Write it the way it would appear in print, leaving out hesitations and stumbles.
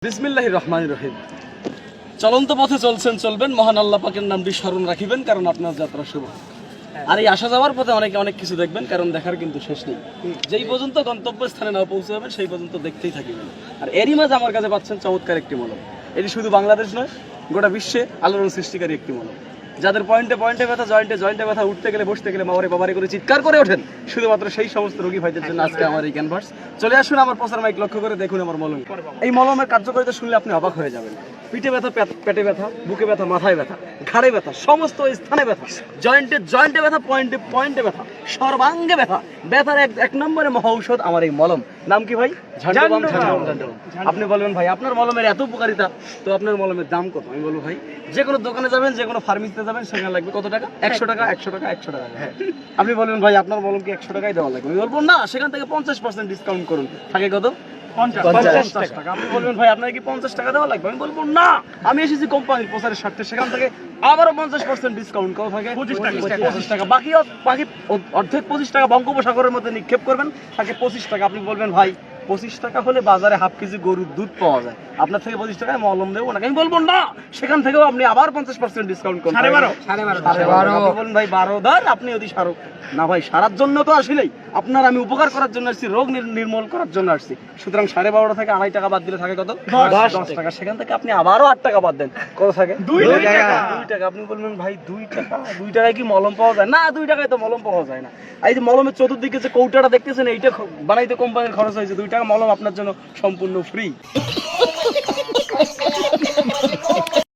বিসমিল্লাহির রহমানির রহিম। চলন্ত পথে চলছেন, চলবেন, মহান আল্লাহ পাকের নামটি স্মরণ রাখিবেন, কারণ আপনার যাত্রা শুভ। আর এই আসা যাওয়ার পথে অনেক কিছু দেখবেন, কারণ দেখার কিন্তু শেষ নেই। যেই পর্যন্ত গন্তব্যস্থানে না পৌঁছে যাবেন সেই পর্যন্ত দেখতেই থাকিবেন। আর এরই মাঝে আমার কাছে পাচ্ছেন চমৎকার একটি মলম। এটি শুধু বাংলাদেশ নয়, গোটা বিশ্বে আলোড়ন সৃষ্টিকারী একটি মলম। যাদের পয়েন্টে ব্যথা, জয়েন্টে ব্যথা, উঠতে গেলে বসতে গেলে বাবারে করে চিৎকার করে ওঠেন, শুধুমাত্র সেই সমস্ত রোগী ভাইদের জন্য আজকে আমার এই ক্যানভাস। চলে আসুন আমার প্রচার মাইক লক্ষ্য করে দেখুন আমার মলম। এই মলমের কার্যকারিতা শুনলে আপনি অবাক হয়ে যাবেন। পিঠে ব্যথা, পেটে ব্যথা, বুকে ব্যথা, মাথায় ব্যথা, ঘাড়ে ব্যথা, সমস্ত স্থানে ব্যথা, জয়েন্টে ব্যথা, পয়েন্টে ব্যথা, সর্বাঙ্গে ব্যথা, ব্যথার এক নম্বরে মহা ঔষধ আমার এই মলম। নাম কি ভাই? ঝান্ডুবাম। আপনি বলবেন ভাই আপনার মলমের এত উপকারিতা, তো আপনার মলমের দাম কত? আমি বলবো ভাই যে কোনো দোকানে যাবেন, যে কোনো ফার্মেসিতে যাবেন, সেখানে লাগবে কত টাকা? 100 টাকা। হ্যাঁ, আপনি বলবেন ভাই আপনার মলম কি 100 টাকায় দেওয়া লাগবে? আমি বলবো না, সেখান থেকে 50% ডিসকাউন্ট করুন। থাকে কত? 50 টাকা। আপনি বলবেন ভাই আপনার কি 50 টাকা দেওয়া লাগবে? আমি বলবো না, আমি এসেছি কোম্পানির প্রচারের স্বার্থে, সেখান থেকে আবারও 50% ডিসকাউন্ট কত থাকে? 25 টাকা। বাকি অর্ধেক 25 টাকা বঙ্গোপসাগরের মধ্যে নিক্ষেপ করবেন, থাকে 25 টাকা। আপনি বলবেন ভাই 25 টাকা হলে বাজারে হাফ কেজি গরুর দুধ পাওয়া যায়, আপনার থেকে 25 টাকায় মলম দেবো না। আমি বলবো না, সেখান থেকেও আপনি আবার 50% ডিসকাউন্ট করুন। 12.5 আপনি বলেন ভাই 12 আপনি যদি সারো না ভাই, সারার জন্য তো আসলেই আপনার আমি উপকার করার জন্য আসছি, রোগ নির্মূল করার জন্য আসছি। সুতরাং 12.5 থেকে 2.5 টাকা বাদ দিলে থাকে কত? 10 টাকা। সেখান থেকে আপনি আবারও 8 টাকা বাদ দেন, কত থাকে? 2 টাকা। আপনি বলবেন ভাই 2 টাকায় কি মলম পাওয়া যায়? না, 2 টাকায় তো মলম পাওয়া যায় না। এই যে মলমের চতুর্দিকে যে কৌটাটা দেখতেছেন, এইটা বানাইতে কোম্পানির খরচ হয়েছে 2 টাকা। মলম আপনার জন্য সম্পূর্ণ ফ্রি।